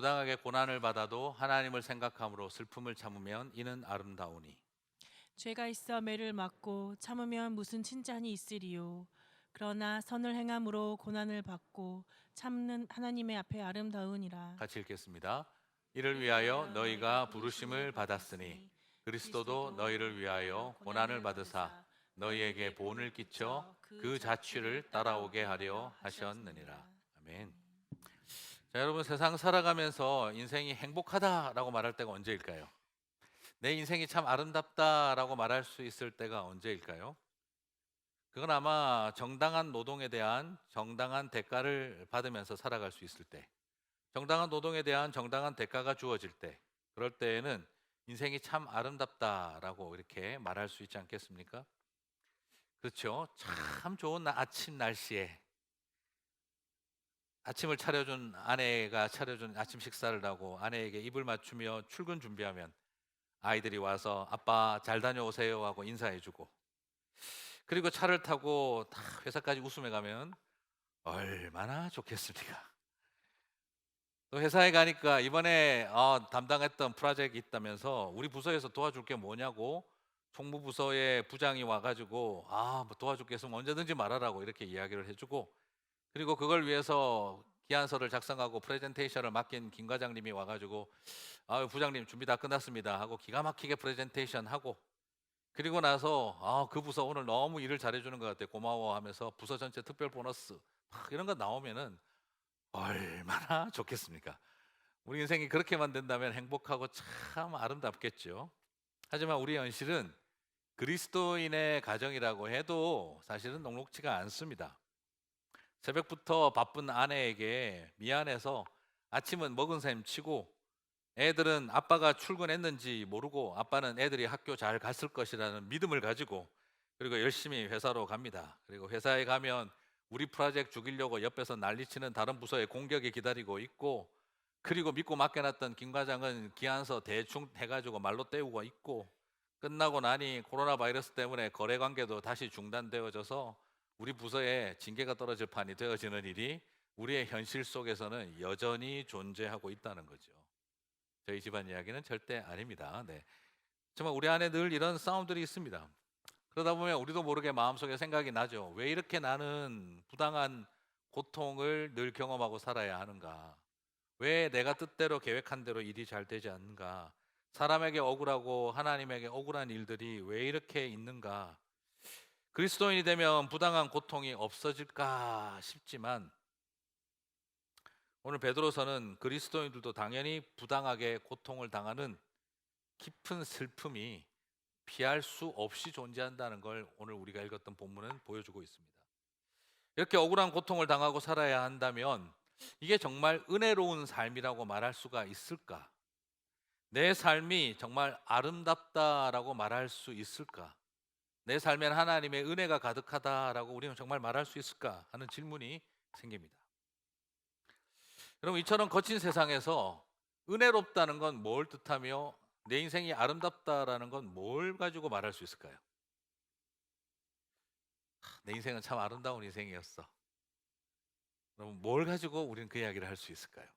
부당하게 고난을 받아도 하나님을 생각함으로 슬픔을 참으면 이는 아름다우니. 죄가 있어 매를 맞고 참으면 무슨 칭찬이 있으리요. 그러나 선을 행함으로 고난을 받고 참는 하나님의 앞에 아름다우니라. 같이 읽겠습니다. 이를 이를 위하여 위하여 너희가 너희가 부르심을 부르심을 받았으니 받았으니 그리스도도 그리스도도 너희를 너희를 위하여 위하여 고난을 고난을 받으사 받으사 너희에게 너희에게 본을 본을 끼쳐 끼쳐 그 그 자취를 자취를 따라오게 따라오게 하려 하려 하셨느니라. 하셨느니라. 아멘. 자, 여러분, 세상 살아가면서 인생이 행복하다라고 말할 때가 언제일까요? 내 인생이 참 아름답다라고 말할 수 있을 때가 언제일까요? 그건 아마 정당한 노동에 대한 정당한 대가를 받으면서 살아갈 수 있을 때, 정당한 노동에 대한 정당한 대가가 주어질 때, 그럴 때에는 인생이 참 아름답다라고 이렇게 말할 수 있지 않겠습니까? 그렇죠. 참 좋은 아침 날씨에 아침을 차려준 아내가 차려준 아침 식사를 하고 아내에게 입을 맞추며 출근 준비하면 아이들이 와서 아빠 잘 다녀오세요 하고 인사해주고, 그리고 차를 타고 다 회사까지 웃으며 가면 얼마나 좋겠습니까? 또 회사에 가니까 이번에 담당했던 프로젝트 있다면서 우리 부서에서 도와줄 게 뭐냐고 총무부서의 부장이 와가지고 뭐 도와줄 게 있으면 언제든지 말하라고 이렇게 이야기를 해주고, 그리고 그걸 위해서 기한서를 작성하고 프레젠테이션을 맡긴 김 과장님이 와가지고 부장님 준비 다 끝났습니다 하고 기가 막히게 프레젠테이션 하고, 그리고 나서 그 부서 오늘 너무 일을 잘해주는 것 같아 고마워 하면서 부서 전체 특별 보너스 막 이런 거 나오면은 얼마나 좋겠습니까? 우리 인생이 그렇게만 된다면 행복하고 참 아름답겠죠. 하지만 우리 현실은 그리스도인의 가정이라고 해도 사실은 녹록지가 않습니다. 새벽부터 바쁜 아내에게 미안해서 아침은 먹은 셈 치고, 애들은 아빠가 출근했는지 모르고 아빠는 애들이 학교 잘 갔을 것이라는 믿음을 가지고 그리고 열심히 회사로 갑니다. 그리고 회사에 가면 우리 프로젝트 죽이려고 옆에서 난리치는 다른 부서의 공격이 기다리고 있고, 그리고 믿고 맡겨놨던 김 과장은 기한서 대충 해가지고 말로 때우고 있고, 끝나고 나니 코로나 바이러스 때문에 거래 관계도 다시 중단되어져서 우리 부서에 징계가 떨어질 판이 되어지는 일이 우리의 현실 속에서는 여전히 존재하고 있다는 거죠. 저희 집안 이야기는 절대 아닙니다. 네. 정말 우리 안에 늘 이런 싸움들이 있습니다. 그러다 보면 우리도 모르게 마음속에 생각이 나죠. 왜 이렇게 나는 부당한 고통을 늘 경험하고 살아야 하는가? 왜 내가 뜻대로 계획한 대로 일이 잘 되지 않는가? 사람에게 억울하고 하나님에게 억울한 일들이 왜 이렇게 있는가? 그리스도인이 되면 부당한 고통이 없어질까 싶지만 오늘 베드로서는 그리스도인들도 당연히 부당하게 고통을 당하는 깊은 슬픔이 피할 수 없이 존재한다는 걸 오늘 우리가 읽었던 본문은 보여주고 있습니다. 이렇게 억울한 고통을 당하고 살아야 한다면 이게 정말 은혜로운 삶이라고 말할 수가 있을까? 내 삶이 정말 아름답다라고 말할 수 있을까? 내 삶엔 하나님의 은혜가 가득하다라고 우리는 정말 말할 수 있을까 하는 질문이 생깁니다. 여러분, 이처럼 거친 세상에서 은혜롭다는 건 뭘 뜻하며 내 인생이 아름답다라는 건 뭘 가지고 말할 수 있을까요? 내 인생은 참 아름다운 인생이었어. 그럼 뭘 가지고 우리는 그 이야기를 할 수 있을까요?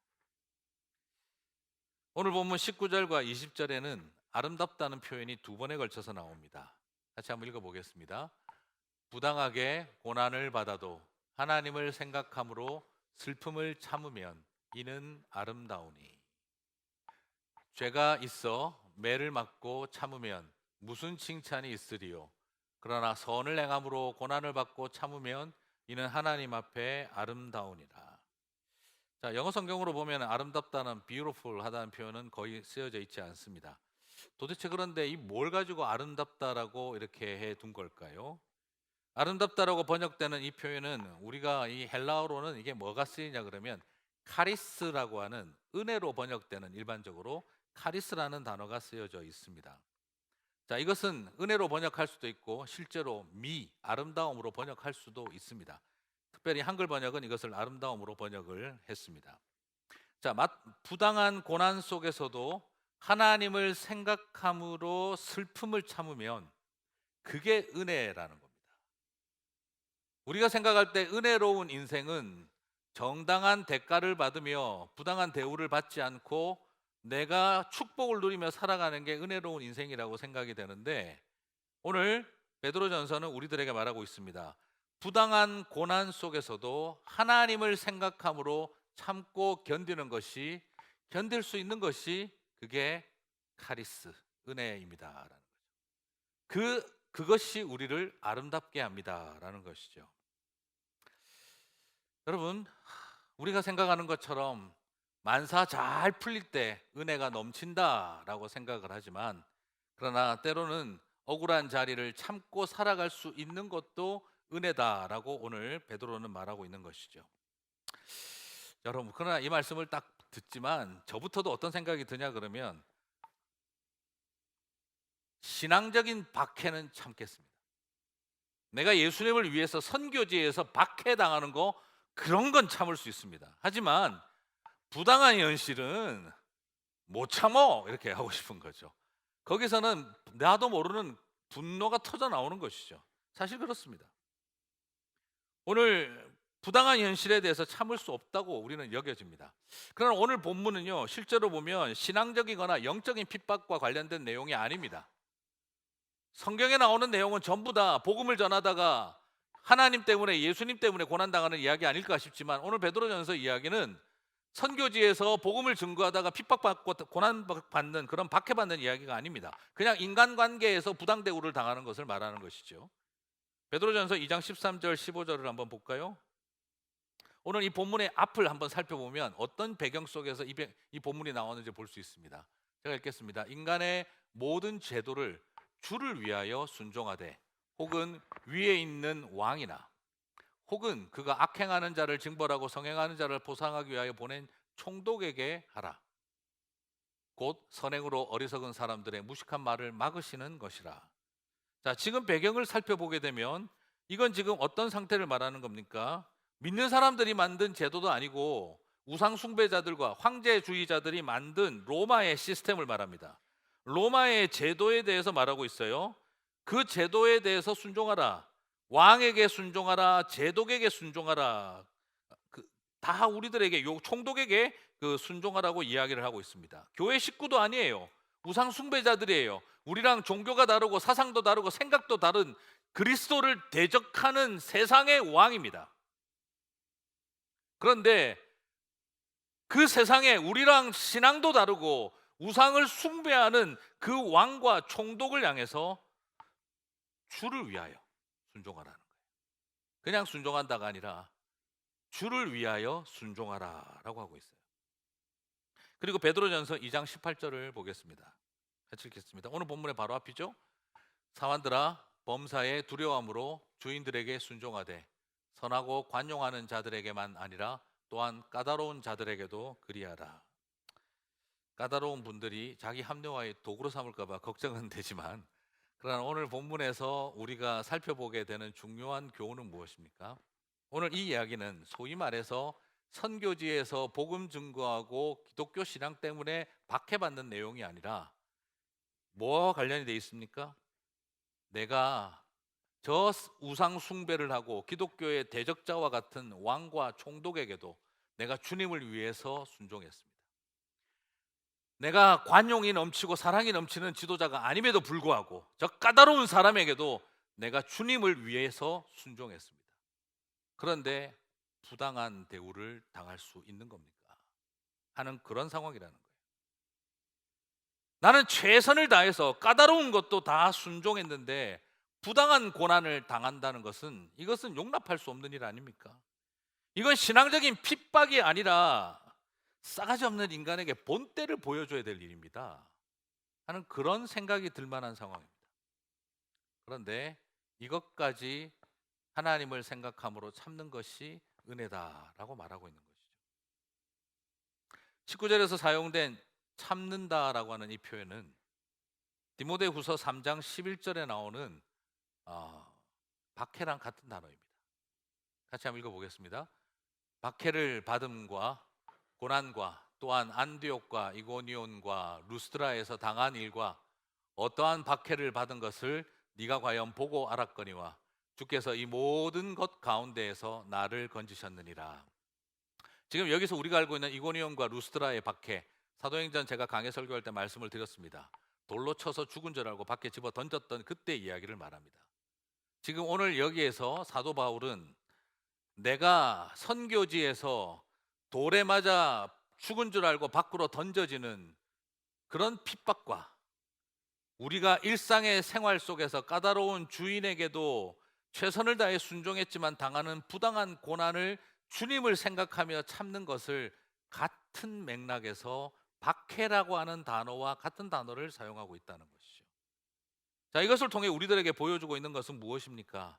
오늘 본문 19절과 20절에는 아름답다는 표현이 두 번에 걸쳐서 나옵니다. 같이 한번 읽어보겠습니다. 부당하게 고난을 받아도 하나님을 생각함으로 슬픔을 참으면 이는 아름다우니. 죄가 있어 매를 맞고 참으면 무슨 칭찬이 있으리요. 그러나 선을 행함으로 고난을 받고 참으면 이는 하나님 앞에 아름다우니라. 자, 영어 성경으로 보면 아름답다는 beautiful 하다는 표현은 거의 쓰여져 있지 않습니다. 도대체 그런데 이 뭘 가지고 아름답다라고 이렇게 해 둔 걸까요? 아름답다라고 번역되는 이 표현은 우리가 이 헬라어로는 이게 뭐가 쓰이냐 그러면 카리스라고 하는 은혜로 번역되는, 일반적으로 카리스라는 단어가 쓰여져 있습니다. 자, 이것은 은혜로 번역할 수도 있고 실제로 아름다움으로 번역할 수도 있습니다. 특별히 한글 번역은 이것을 아름다움으로 번역을 했습니다. 자, 부당한 고난 속에서도 하나님을 생각함으로 슬픔을 참으면 그게 은혜라는 겁니다. 우리가 생각할 때 은혜로운 인생은 정당한 대가를 받으며 부당한 대우를 받지 않고 내가 축복을 누리며 살아가는 게 은혜로운 인생이라고 생각이 되는데, 오늘 베드로전서는 우리들에게 말하고 있습니다. 부당한 고난 속에서도 하나님을 생각함으로 참고 견딜 수 있는 것이 그게 카리스, 은혜입니다라는 거죠. 그것이 우리를 아름답게 합니다라는 것이죠. 여러분, 우리가 생각하는 것처럼 만사 잘 풀릴 때 은혜가 넘친다라고 생각을 하지만, 그러나 때로는 억울한 자리를 참고 살아갈 수 있는 것도 은혜다라고 오늘 베드로는 말하고 있는 것이죠. 여러분, 그러나 이 말씀을 딱 듣지만 저부터도 어떤 생각이 드냐 그러면, 신앙적인 박해는 참겠습니다. 내가 예수님을 위해서 선교지에서 박해당하는 거, 그런 건 참을 수 있습니다. 하지만 부당한 현실은 못 참어, 이렇게 하고 싶은 거죠. 거기서는 나도 모르는 분노가 터져 나오는 것이죠. 사실 그렇습니다. 오늘 부당한 현실에 대해서 참을 수 없다고 우리는 여겨집니다. 그러나 오늘 본문은요, 실제로 보면 신앙적이거나 영적인 핍박과 관련된 내용이 아닙니다. 성경에 나오는 내용은 전부 다 복음을 전하다가 하나님 때문에, 예수님 때문에 고난당하는 이야기 아닐까 싶지만, 오늘 베드로전서 이야기는 선교지에서 복음을 증거하다가 핍박받고 고난받는, 그런 박해받는 이야기가 아닙니다. 그냥 인간관계에서 부당대우를 당하는 것을 말하는 것이죠. 베드로전서 2장 13절 15절을 한번 볼까요? 오늘 이 본문의 앞을 한번 살펴보면 어떤 배경 속에서 이 본문이 나오는지 볼 수 있습니다. 제가 읽겠습니다. 인간의 모든 제도를 주를 위하여 순종하되, 혹은 위에 있는 왕이나, 혹은 그가 악행하는 자를 징벌하고 성행하는 자를 보상하기 위하여 보낸 총독에게 하라. 곧 선행으로 어리석은 사람들의 무식한 말을 막으시는 것이라. 자, 지금 배경을 살펴보게 되면 이건 지금 어떤 상태를 말하는 겁니까? 믿는 사람들이 만든 제도도 아니고 우상 숭배자들과 황제주의자들이 만든 로마의 시스템을 말합니다. 로마의 제도에 대해서 말하고 있어요. 그 제도에 대해서 순종하라. 왕에게 순종하라. 제독에게 순종하라. 다 우리들에게, 요 총독에게 순종하라고 이야기를 하고 있습니다. 교회 식구도 아니에요. 우상 숭배자들이에요. 우리랑 종교가 다르고 사상도 다르고 생각도 다른 그리스도를 대적하는 세상의 왕입니다. 그런데 그 세상에 우리랑 신앙도 다르고 우상을 숭배하는 그 왕과 총독을 향해서 주를 위하여 순종하라는 거예요. 그냥 순종한다가 아니라 주를 위하여 순종하라라고 하고 있어요. 그리고 베드로전서 2장 18절을 보겠습니다. 같이 읽겠습니다. 오늘 본문의 바로 앞이죠. 사환들아, 범사의 두려움으로 주인들에게 순종하되 선하고 관용하는 자들에게만 아니라 또한 까다로운 자들에게도 그리하라. 까다로운 분들이 자기 합리화의 도구로 삼을까 봐 걱정은 되지만, 그러나 오늘 본문에서 우리가 살펴보게 되는 중요한 교훈은 무엇입니까? 오늘 이 이야기는 소위 말해서 선교지에서 복음 증거하고 기독교 신앙 때문에 박해받는 내용이 아니라 뭐와 관련이 되어 있습니까? 내가 저 우상 숭배를 하고 기독교의 대적자와 같은 왕과 총독에게도 내가 주님을 위해서 순종했습니다. 내가 관용이 넘치고 사랑이 넘치는 지도자가 아님에도 불구하고 저 까다로운 사람에게도 내가 주님을 위해서 순종했습니다. 그런데 부당한 대우를 당할 수 있는 겁니까? 하는 그런 상황이라는 거예요. 나는 최선을 다해서 까다로운 것도 다 순종했는데 부당한 고난을 당한다는 것은, 이것은 용납할 수 없는 일 아닙니까? 이건 신앙적인 핍박이 아니라 싸가지 없는 인간에게 본때를 보여줘야 될 일입니다 하는 그런 생각이 들 만한 상황입니다. 그런데 이것까지 하나님을 생각함으로 참는 것이 은혜다라고 말하고 있는 것이죠. 19절에서 사용된 참는다라고 하는 이 표현은 디모데후서 3장 11절에 나오는 박해랑 같은 단어입니다. 같이 한번 읽어보겠습니다. 박해를 받음과 고난과 또한 안디옥과 이고니온과 루스드라에서 당한 일과 어떠한 박해를 받은 것을 네가 과연 보고 알았거니와 주께서 이 모든 것 가운데에서 나를 건지셨느니라. 지금 여기서 우리가 알고 있는 이고니온과 루스드라의 박해, 사도행전 제가 강해 설교할 때 말씀을 드렸습니다. 돌로 쳐서 죽은 줄 알고 밖에 집어 던졌던 그때 이야기를 말합니다. 지금 오늘 여기에서 사도 바울은 내가 선교지에서 돌에 맞아 죽은 줄 알고 밖으로 던져지는 그런 핍박과 우리가 일상의 생활 속에서 까다로운 주인에게도 최선을 다해 순종했지만 당하는 부당한 고난을 주님을 생각하며 참는 것을 같은 맥락에서 박해라고 하는 단어와 같은 단어를 사용하고 있다는 것이죠. 자, 이것을 통해 우리들에게 보여주고 있는 것은 무엇입니까?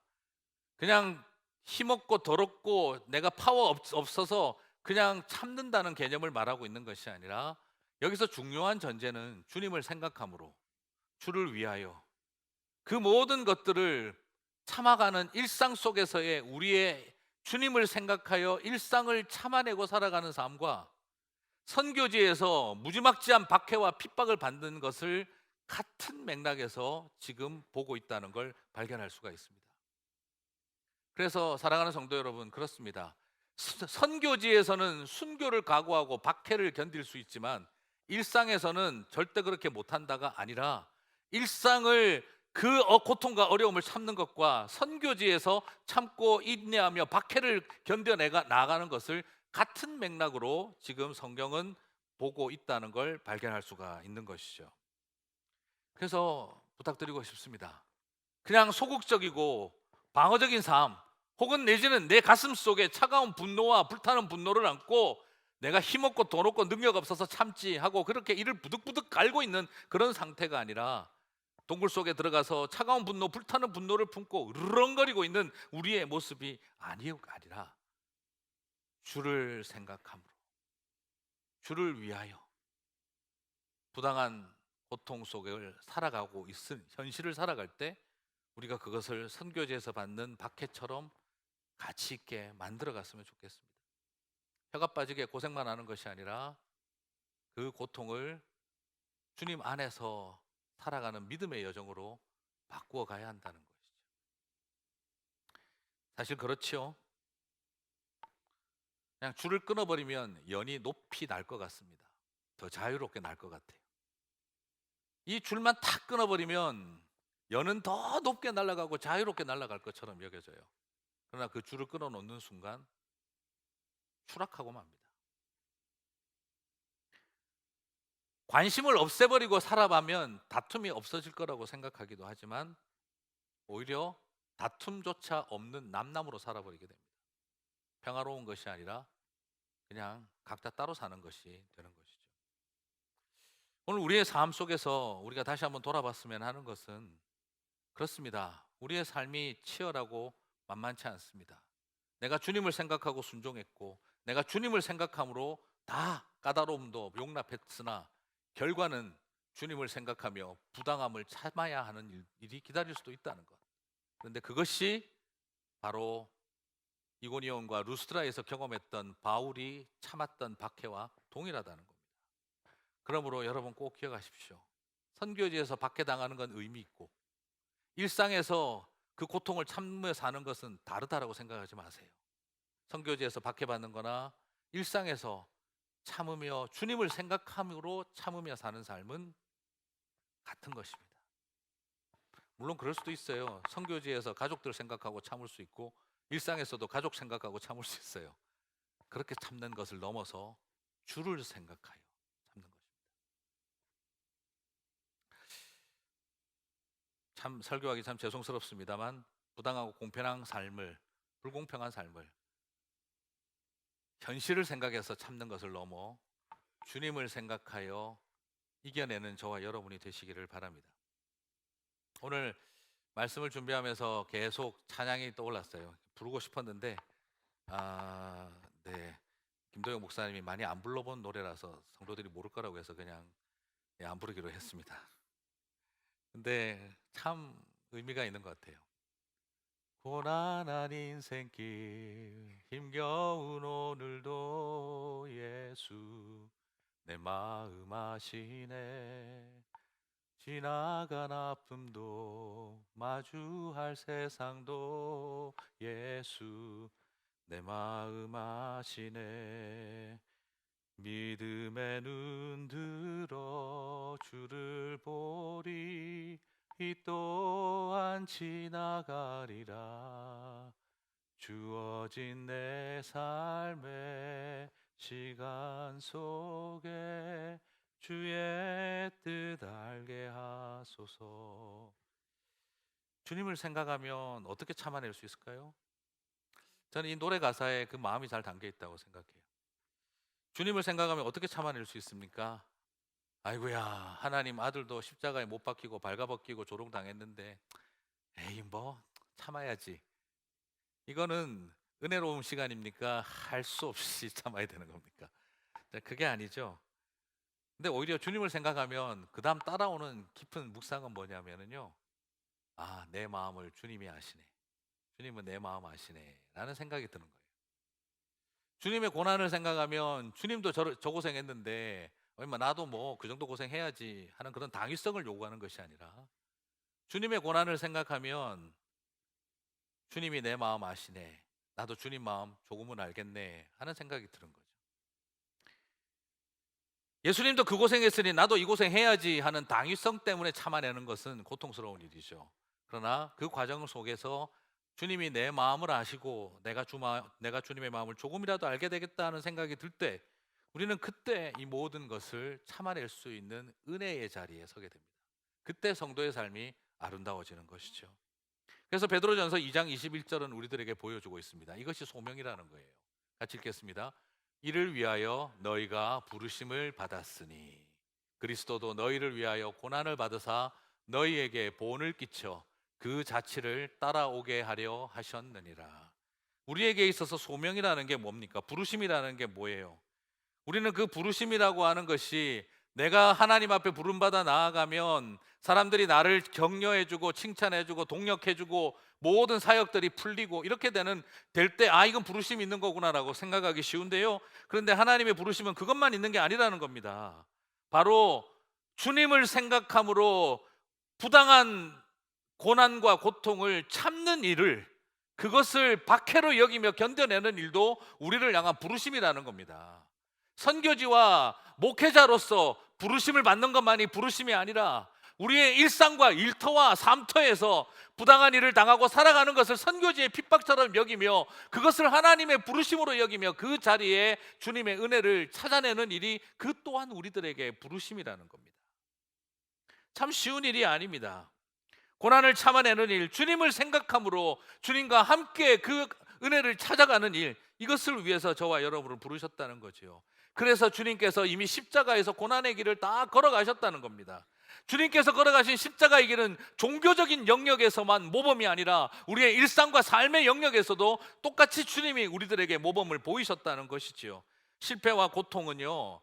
그냥 힘없고 더럽고 내가 파워 없어서 그냥 참는다는 개념을 말하고 있는 것이 아니라 여기서 중요한 전제는 주님을 생각함으로 주를 위하여 그 모든 것들을 참아가는 일상 속에서의 우리의 주님을 생각하여 일상을 참아내고 살아가는 삶과 선교지에서 무지막지한 박해와 핍박을 받는 것을 같은 맥락에서 지금 보고 있다는 걸 발견할 수가 있습니다. 그래서 사랑하는 성도 여러분, 그렇습니다. 선교지에서는 순교를 각오하고 박해를 견딜 수 있지만 일상에서는 절대 그렇게 못한다가 아니라 일상을 그 고통과 어려움을 참는 것과 선교지에서 참고 인내하며 박해를 견뎌내가 나가는 것을 같은 맥락으로 지금 성경은 보고 있다는 걸 발견할 수가 있는 것이죠. 그래서 부탁드리고 싶습니다. 그냥 소극적이고 방어적인 삶, 혹은 내지는 내 가슴 속에 차가운 분노와 불타는 분노를 안고 내가 힘없고 돈 없고 능력 없어서 참지 하고 그렇게 이를 부득부득 갈고 있는 그런 상태가 아니라 동굴 속에 들어가서 차가운 분노, 불타는 분노를 품고 으르렁거리고 있는 우리의 모습이 아니라 주를 생각함으로 주를 위하여 부당한 고통 속을 살아가고 있은 현실을 살아갈 때 우리가 그것을 선교지에서 받는 박해처럼 가치 있게 만들어 갔으면 좋겠습니다. 혀가 빠지게 고생만 하는 것이 아니라 그 고통을 주님 안에서 살아가는 믿음의 여정으로 바꾸어 가야 한다는 것이죠. 사실 그렇지요. 그냥 줄을 끊어버리면 연이 높이 날 것 같습니다. 더 자유롭게 날 것 같아요. 이 줄만 탁 끊어버리면 연은 더 높게 날아가고 자유롭게 날아갈 것처럼 여겨져요. 그러나 그 줄을 끊어놓는 순간 추락하고 맙니다. 관심을 없애버리고 살아가면 다툼이 없어질 거라고 생각하기도 하지만 오히려 다툼조차 없는 남남으로 살아버리게 됩니다. 평화로운 것이 아니라 그냥 각자 따로 사는 것이 되는 것이죠. 오늘 우리의 삶 속에서 우리가 다시 한번 돌아봤으면 하는 것은 그렇습니다. 우리의 삶이 치열하고 만만치 않습니다. 내가 주님을 생각하고 순종했고 내가 주님을 생각함으로 다 까다로움도 용납했으나 결과는 주님을 생각하며 부당함을 참아야 하는 일이 기다릴 수도 있다는 것. 그런데 그것이 바로 이고니온과 루스드라에서 경험했던 바울이 참았던 박해와 동일하다는 겁니다. 그러므로 여러분 꼭 기억하십시오. 선교지에서 박해당하는 건 의미 있고 일상에서 그 고통을 참으며 사는 것은 다르다라고 생각하지 마세요. 선교지에서 박해받는 거나 일상에서 참으며 주님을 생각함으로 참으며 사는 삶은 같은 것입니다. 물론 그럴 수도 있어요. 선교지에서 가족들 생각하고 참을 수 있고 일상에서도 가족 생각하고 참을 수 있어요. 그렇게 참는 것을 넘어서 주를 생각하여 참는 것입니다. 참 설교하기 참 죄송스럽습니다만 부당하고 불공평한 삶을 현실을 생각해서 참는 것을 넘어 주님을 생각하여 이겨내는 저와 여러분이 되시기를 바랍니다. 오늘 말씀을 준비하면서 계속 찬양이 떠올랐어요. 부르고 싶었는데 네, 김도영 목사님이 많이 안 불러본 노래라서 성도들이 모를 거라고 해서 그냥 안 부르기로 했습니다. 근데 참 의미가 있는 것 같아요. 고난한 인생길 힘겨운 오늘도 예수 내 마음 아시네. 지나간 아픔도 마주할 세상도 예수 내 마음 아시네. 믿음의 눈 들어 주를 보리. 이 또한 지나가리라. 주어진 내 삶의 시간 속에 주의 뜻 알게 하소서. 주님을 생각하면 어떻게 참아낼 수 있을까요? 저는 이 노래 가사에 그 마음이 잘 담겨 있다고 생각해요. 주님을 생각하면 어떻게 참아낼 수 있습니까? 아이고야, 하나님 아들도 십자가에 못 박히고 발가벗기고 조롱당했는데 에이 뭐 참아야지. 이거는 은혜로운 시간입니까? 할 수 없이 참아야 되는 겁니까? 그게 아니죠. 근데 오히려 주님을 생각하면 그 다음 따라오는 깊은 묵상은 뭐냐면요, 아, 내 마음을 주님이 아시네. 주님은 내 마음 아시네 라는 생각이 드는 거예요. 주님의 고난을 생각하면 주님도 저 고생했는데 얼마 나도 뭐 그 정도 고생해야지 하는 그런 당위성을 요구하는 것이 아니라, 주님의 고난을 생각하면 주님이 내 마음 아시네, 나도 주님 마음 조금은 알겠네 하는 생각이 드는 거죠. 예수님도 그 고생했으니 나도 이 고생해야지 하는 당위성 때문에 참아내는 것은 고통스러운 일이죠. 그러나 그 과정 속에서 주님이 내 마음을 아시고 내가 주님의 마음을 조금이라도 알게 되겠다 하는 생각이 들 때, 우리는 그때 이 모든 것을 참아낼 수 있는 은혜의 자리에 서게 됩니다. 그때 성도의 삶이 아름다워지는 것이죠. 그래서 베드로전서 2장 21절은 우리들에게 보여주고 있습니다. 이것이 소명이라는 거예요. 같이 읽겠습니다. 이를 위하여 너희가 부르심을 받았으니 그리스도도 너희를 위하여 고난을 받으사 너희에게 본을 끼쳐 그 자취를 따라오게 하려 하셨느니라. 우리에게 있어서 소명이라는 게 뭡니까? 부르심이라는 게 뭐예요? 우리는 그 부르심이라고 하는 것이, 내가 하나님 앞에 부름받아 나아가면 사람들이 나를 격려해주고 칭찬해주고 동력해주고 모든 사역들이 풀리고 이렇게 될 때, 아, 이건 부르심이 있는 거구나라고 생각하기 쉬운데요, 그런데 하나님의 부르심은 그것만 있는 게 아니라는 겁니다. 바로 주님을 생각함으로 부당한 고난과 고통을 참는 일을, 그것을 박해로 여기며 견뎌내는 일도 우리를 향한 부르심이라는 겁니다. 선교지와 목회자로서 부르심을 받는 것만이 부르심이 아니라, 우리의 일상과 일터와 삶터에서 부당한 일을 당하고 살아가는 것을 선교지의 핍박처럼 여기며 그것을 하나님의 부르심으로 여기며 그 자리에 주님의 은혜를 찾아내는 일이, 그 또한 우리들에게 부르심이라는 겁니다. 참 쉬운 일이 아닙니다. 고난을 참아내는 일, 주님을 생각함으로 주님과 함께 그 은혜를 찾아가는 일, 이것을 위해서 저와 여러분을 부르셨다는 거죠. 그래서 주님께서 이미 십자가에서 고난의 길을 다 걸어가셨다는 겁니다. 주님께서 걸어가신 십자가의 길은 종교적인 영역에서만 모범이 아니라 우리의 일상과 삶의 영역에서도 똑같이 주님이 우리들에게 모범을 보이셨다는 것이지요. 실패와 고통은요,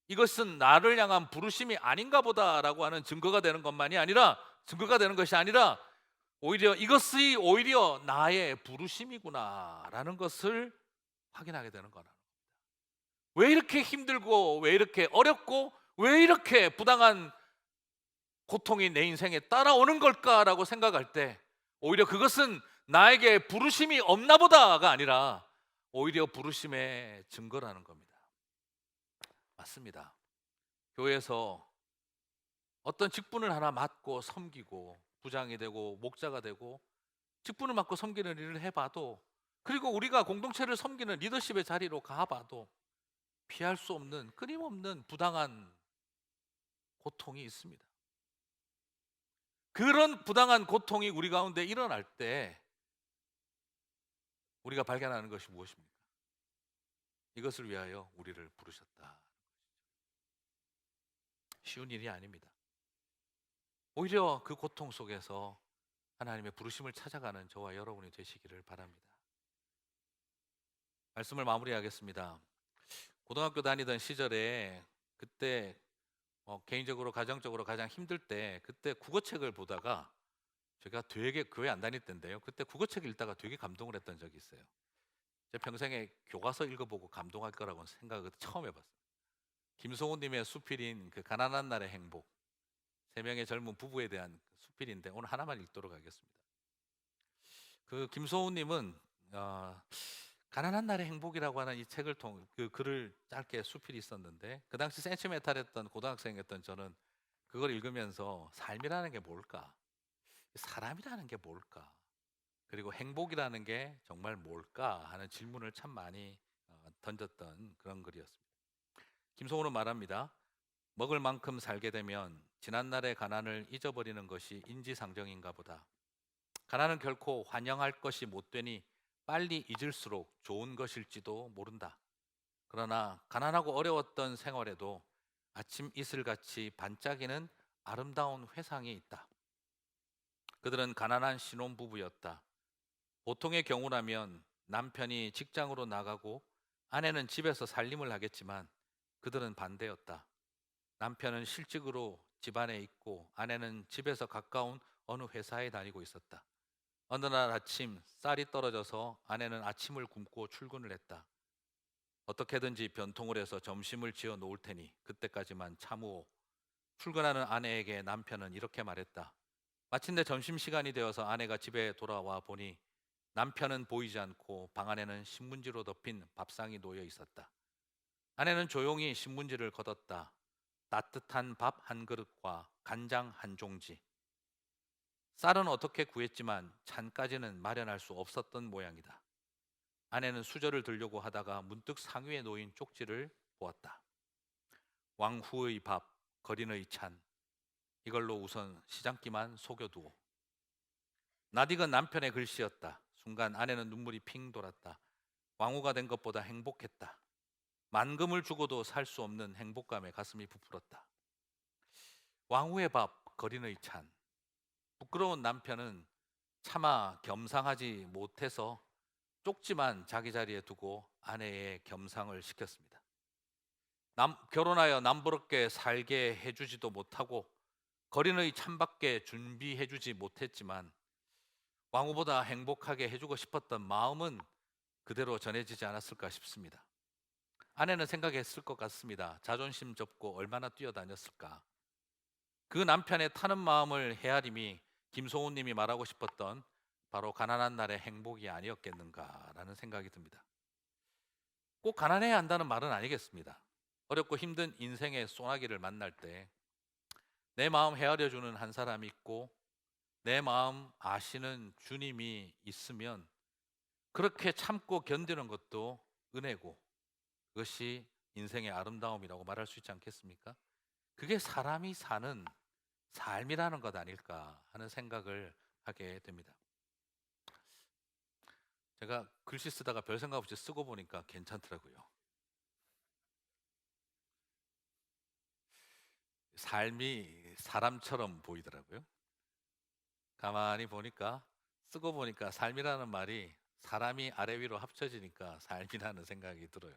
이것은 나를 향한 부르심이 아닌가 보다라고 하는 증거가 되는 것이 아니라 오히려 이것이 오히려 나의 부르심이구나라는 것을 확인하게 되는 거라는 겁니다. 왜 이렇게 힘들고 왜 이렇게 어렵고 왜 이렇게 부당한 고통이 내 인생에 따라오는 걸까라고 생각할 때, 오히려 그것은 나에게 부르심이 없나 보다가 아니라 오히려 부르심의 증거라는 겁니다. 맞습니다. 교회에서 어떤 직분을 하나 맡고 섬기고 부장이 되고 목자가 되고 직분을 맡고 섬기는 일을 해봐도, 그리고 우리가 공동체를 섬기는 리더십의 자리로 가봐도 피할 수 없는 끊임없는 부당한 고통이 있습니다. 그런 부당한 고통이 우리 가운데 일어날 때 우리가 발견하는 것이 무엇입니까? 이것을 위하여 우리를 부르셨다. 쉬운 일이 아닙니다. 오히려 그 고통 속에서 하나님의 부르심을 찾아가는 저와 여러분이 되시기를 바랍니다. 말씀을 마무리하겠습니다. 고등학교 다니던 시절에 그때 개인적으로 가정적으로 가장 힘들 때, 그때 국어책을 보다가, 제가 되게 교회 안 다닐 때인데요, 그때 국어책 읽다가 되게 감동을 했던 적이 있어요. 제 평생에 교과서 읽어보고 감동할 거라고는 생각을 처음 해봤어요. 김성호님의 수필인 그 가난한 날의 행복, 세 명의 젊은 부부에 대한 수필인데 오늘 하나만 읽도록 하겠습니다. 그 김소우님은 가난한 날의 행복이라고 하는 이 책을 그 글을 짧게 수필이 있었는데, 그 당시 센치메탈했던 고등학생이었던 저는 그걸 읽으면서 삶이라는 게 뭘까? 사람이라는 게 뭘까? 그리고 행복이라는 게 정말 뭘까? 하는 질문을 참 많이 던졌던 그런 글이었습니다. 김성호는 말합니다. 먹을 만큼 살게 되면 지난날의 가난을 잊어버리는 것이 인지상정인가 보다. 가난은 결코 환영할 것이 못 되니 빨리 잊을수록 좋은 것일지도 모른다. 그러나 가난하고 어려웠던 생활에도 아침 이슬같이 반짝이는 아름다운 회상이 있다. 그들은 가난한 신혼부부였다. 보통의 경우라면 남편이 직장으로 나가고 아내는 집에서 살림을 하겠지만 그들은 반대였다. 남편은 실직으로 집안에 있고 아내는 집에서 가까운 어느 회사에 다니고 있었다. 어느 날 아침 쌀이 떨어져서 아내는 아침을 굶고 출근을 했다. 어떻게든지 변통을 해서 점심을 지어 놓을 테니 그때까지만 참으오. 출근하는 아내에게 남편은 이렇게 말했다. 마침내 점심시간이 되어서 아내가 집에 돌아와 보니 남편은 보이지 않고 방 안에는 신문지로 덮인 밥상이 놓여 있었다. 아내는 조용히 신문지를 걷었다. 따뜻한 밥 한 그릇과 간장 한 종지. 쌀은 어떻게 구했지만 찬까지는 마련할 수 없었던 모양이다. 아내는 수저를 들려고 하다가 문득 상위에 놓인 쪽지를 보았다. 왕후의 밥, 거린의 찬. 이걸로 우선 시장기만 속여두오. 낯익은 남편의 글씨였다. 순간 아내는 눈물이 핑 돌았다. 왕후가 된 것보다 행복했다. 만금을 주고도 살 수 없는 행복감에 가슴이 부풀었다. 왕후의 밥, 거린의 찬. 부끄러운 남편은 차마 겸상하지 못해서 쪽지만 자기 자리에 두고 아내의 겸상을 시켰습니다. 결혼하여 남부럽게 살게 해주지도 못하고 거린의 찬밖에 준비해주지 못했지만 왕후보다 행복하게 해주고 싶었던 마음은 그대로 전해지지 않았을까 싶습니다. 아내는 생각했을 것 같습니다. 자존심 접고 얼마나 뛰어다녔을까. 그 남편의 타는 마음을 헤아림이 김소훈 님이 말하고 싶었던 바로 가난한 날의 행복이 아니었겠는가라는 생각이 듭니다. 꼭 가난해야 한다는 말은 아니겠습니다. 어렵고 힘든 인생의 소나기를 만날 때 내 마음 헤아려주는 한 사람이 있고 내 마음 아시는 주님이 있으면 그렇게 참고 견디는 것도 은혜고 그것이 인생의 아름다움이라고 말할 수 있지 않겠습니까? 그게 사람이 사는 삶이라는 것 아닐까 하는 생각을 하게 됩니다. 제가 글씨 쓰다가 별 생각 없이 쓰고 보니까 괜찮더라고요. 삶이 사람처럼 보이더라고요. 가만히 보니까 쓰고 보니까 삶이라는 말이 사람이 아래 위로 합쳐지니까 삶이라는 생각이 들어요.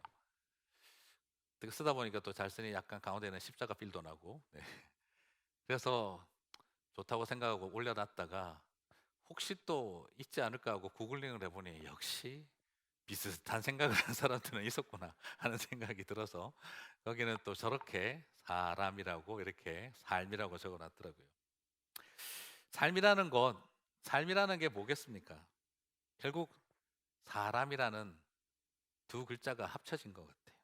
쓰다 보니까 또 잘 쓰니 약간 가운데는 십자가 빌도 나고 그래서 좋다고 생각하고 올려놨다가 혹시 또 있지 않을까 하고 구글링을 해보니 역시 비슷한 생각을 한 사람들은 있었구나 하는 생각이 들어서 거기는 또 저렇게 사람이라고 이렇게 삶이라고 적어놨더라고요. 삶이라는 게 뭐겠습니까? 결국 사람이라는 두 글자가 합쳐진 것 같아요.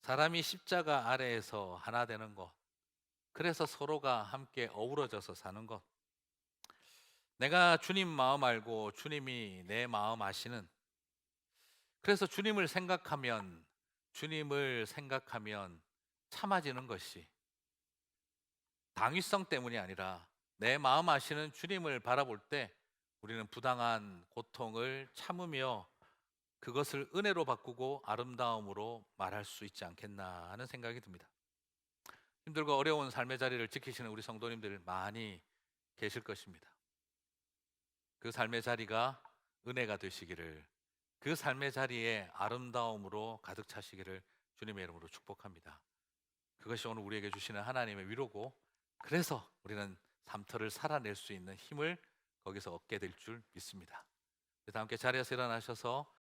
사람이 십자가 아래에서 하나 되는 것, 그래서 서로가 함께 어우러져서 사는 것, 내가 주님 마음 알고 주님이 내 마음 아시는, 그래서 주님을 생각하면 참아지는 것이 당위성 때문이 아니라 내 마음 아시는 주님을 바라볼 때 우리는 부당한 고통을 참으며 그것을 은혜로 바꾸고 아름다움으로 말할 수 있지 않겠나 하는 생각이 듭니다. 힘들고 어려운 삶의 자리를 지키시는 우리 성도님들 많이 계실 것입니다. 그 삶의 자리가 은혜가 되시기를, 그 삶의 자리에 아름다움으로 가득 차시기를 주님의 이름으로 축복합니다. 그것이 오늘 우리에게 주시는 하나님의 위로고, 그래서 우리는 삶터를 살아낼 수 있는 힘을 거기서 얻게 될 줄 믿습니다. 그래서 함께 자리에서 일어나셔서